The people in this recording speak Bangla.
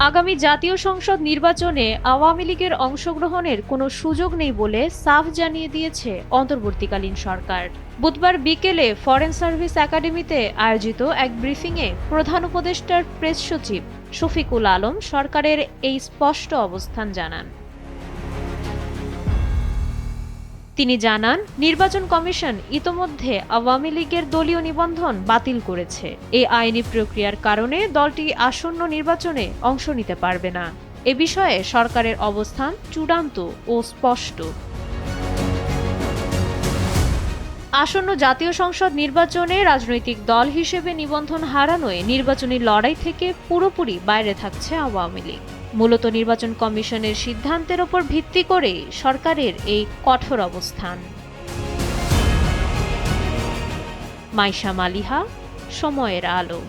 আগামী জাতীয় সংসদ নির্বাচনে আওয়ামী লীগের অংশগ্রহণের কোনো সুযোগ নেই বলে সাফ জানিয়ে দিয়েছে অন্তর্বর্তীকালীন সরকার। বুধবার বিকেলে ফরেন সার্ভিস একাডেমিতে আয়োজিত এক ব্রিফিংয়ে প্রধান উপদেষ্টার প্রেস সচিব শফিকুল আলম সরকারের এই স্পষ্ট অবস্থান জানান। তিনি জানান, নির্বাচন কমিশন ইতোমধ্যে আওয়ামী লীগের দলীয় নিবন্ধন বাতিল করেছে। এই আইনি প্রক্রিয়ার কারণে দলটি আসন্ন নির্বাচনে অংশ নিতে পারবে না। এ বিষয়ে সরকারের অবস্থান চূড়ান্ত ও স্পষ্ট। আসন্ন জাতীয় সংসদ নির্বাচনে রাজনৈতিক দল হিসেবে নিবন্ধন হারানোয় নির্বাচনী লড়াই থেকে পুরোপুরি বাইরে থাকছে আওয়ামী লীগ। মূলত নির্বাচন কমিশনের সিদ্ধান্তের ওপর ভিত্তি করেই সরকারের এই কঠোর অবস্থান। মাইশা মালিহা, সময়ের আলো।